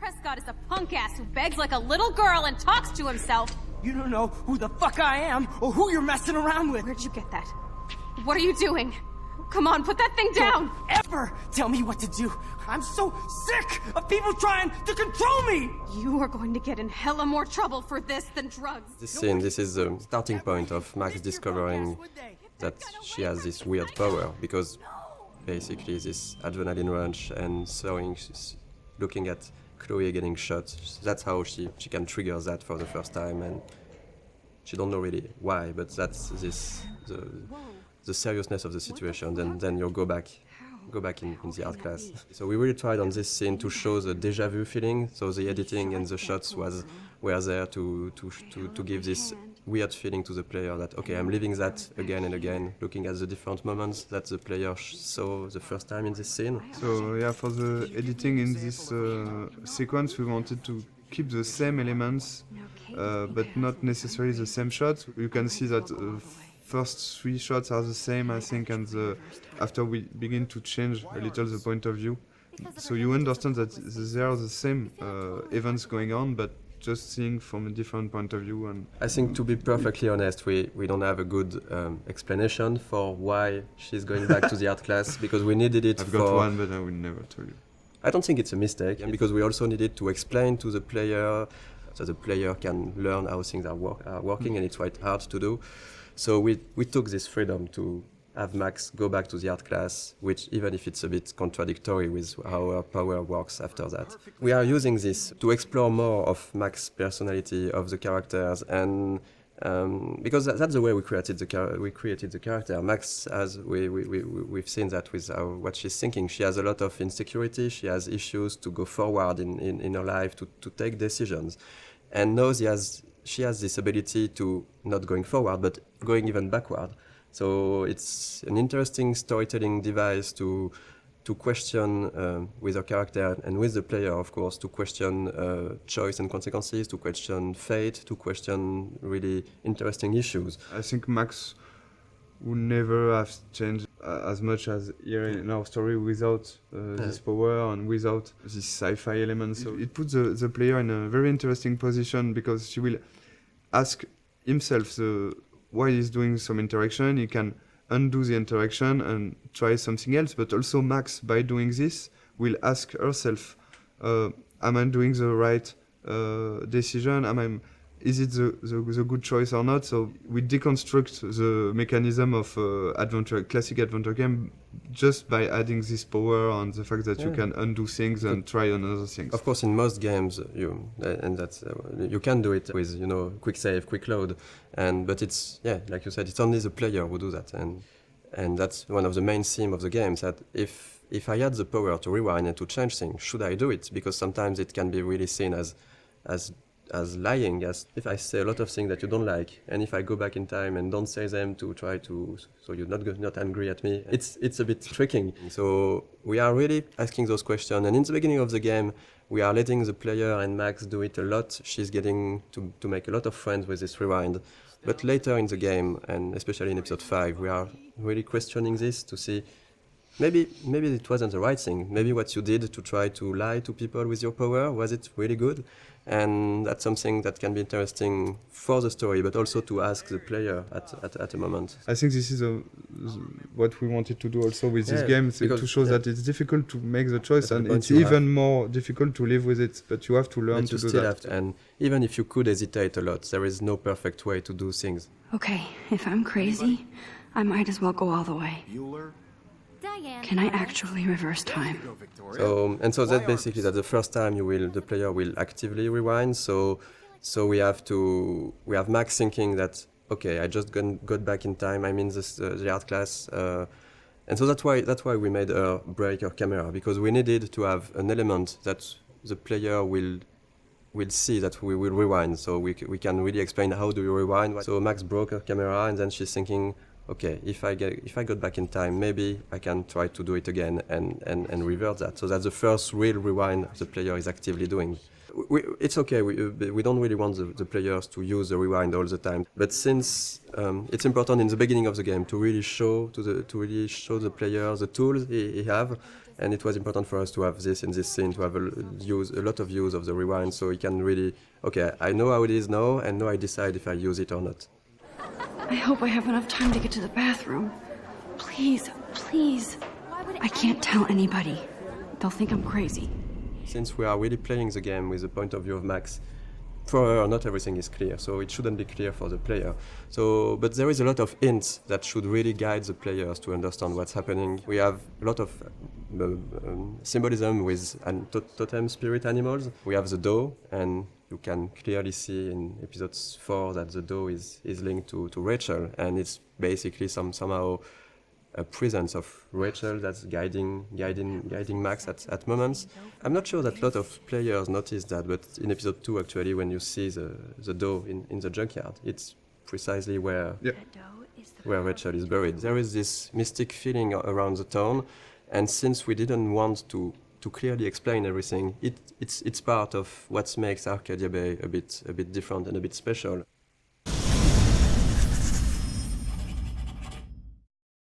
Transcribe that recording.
Prescott is a punk ass who begs like a little girl and talks to himself. You don't know who the fuck I am or who you're messing around with. Where'd you get that? What are you doing? Come on, put that thing down! Don't ever tell me what to do. I'm so sick of people trying to control me! You are going to get in hella more trouble for this than drugs. This scene, this is the starting point of Max discovering that she has this weird power, because basically this adrenaline rush and looking at Chloe getting shot, that's how she can trigger that for the first time, and she don't know really why, but that's the seriousness of the situation. Then you'll go back in the art class. So we really tried on this scene to show the deja vu feeling. So the editing and the shots were there to give this weird feeling to the player that, okay, I'm living that again and again, looking at the different moments that the player saw the first time in this scene. So yeah, for the editing in this sequence, we wanted to keep the same elements, but not necessarily the same shots. You can see that first 3 shots are the same, I think, and after we begin to change a little the point of view. So you understand that there are the same events going on, but just seeing from a different point of view. And I think, to be perfectly honest, we don't have a good explanation for why she's going back to the art class, because we needed it I've got one, but I will never tell you. I don't think it's a mistake, and because we also needed to explain to the player so the player can learn how things are working, and it's quite hard to do. So we took this freedom to have Max go back to the art class, which, even if it's a bit contradictory with how her power works after that. We are using this to explore more of Max's personality, of the characters, and because that's the way we created the character. Max, as we've seen that with what she's thinking, she has a lot of insecurity, she has issues to go forward in her life, to take decisions. And now she has this ability to not going forward, but going even backward. So it's an interesting storytelling device to question with her character and with the player, of course, to question choice and consequences, to question fate, to question really interesting issues. I think Max would never have changed as much as here in our story without this power and without this sci-fi element. So it puts the player in a very interesting position, because she will ask himself why he's doing some interaction. He can undo the interaction and try something else, but also Max, by doing this, will ask herself, am I doing the right decision? Is it the good choice or not? So we deconstruct the mechanism of classic adventure game just by adding this power and the fact that you can undo things and try another things. Of course, in most games, you can do it with quick save, quick load, but it's like you said, it's only the player who do that, and that's one of the main themes of the games. That if I had the power to rewind and to change things, should I do it? Because sometimes it can be really seen as lying, as if I say a lot of things that you don't like, and if I go back in time and don't say them to try to, so you're not angry at me, it's a bit tricking. So we are really asking those questions, and in the beginning of the game, we are letting the player and Max do it a lot. She's getting to make a lot of friends with this rewind. But later in the game, and especially in episode 5, we are really questioning this to see maybe it wasn't the right thing. Maybe what you did to try to lie to people with your power, was it really good? And that's something that can be interesting for the story, but also to ask the player at a moment. I think this is what we wanted to do also with this game, to show that it's difficult to make the choice, and it's even more difficult to live with it, but you have to learn to do that. And even if you could hesitate a lot, there is no perfect way to do things. Okay, if I'm crazy, I might as well go all the way. Can I actually reverse time? So that basically that the first time the player will actively rewind. So we have Max thinking that, okay, I just got back in time. I'm in the art class, and so that's why we made her break her camera, because we needed to have an element that the player will see that we will rewind. So we can really explain how do you rewind. So Max broke her camera, and then she's thinking, okay, if I got back in time, maybe I can try to do it again and revert that. So that's the first real rewind the player is actively doing. It's okay, we don't really want the players to use the rewind all the time. But since it's important in the beginning of the game to really show the player the tools he have, And it was important for us to have this in this scene, to have a lot of use of the rewind, so he can really, okay, I know how it is now, and now I decide if I use it or not. I hope I have enough time to get to the bathroom. Please, please. I can't tell anybody. They'll think I'm crazy. Since we are really playing the game with the point of view of Max, for her, not everything is clear, so it shouldn't be clear for the player. But there is a lot of hints that should really guide the players to understand what's happening. We have a lot of symbolism with totem spirit animals. We have the doe, and you can clearly see in episode 4 that the doe is linked to Rachel, and it's basically somehow a presence of Rachel that's guiding Max at moments. I'm not sure that a lot of players notice that, but in episode 2 actually, when you see the doe in the junkyard, it's precisely where Rachel is buried. There is this mystic feeling around the town, and since we didn't want to clearly explain everything, it's part of what makes Arcadia Bay a bit different and a bit special.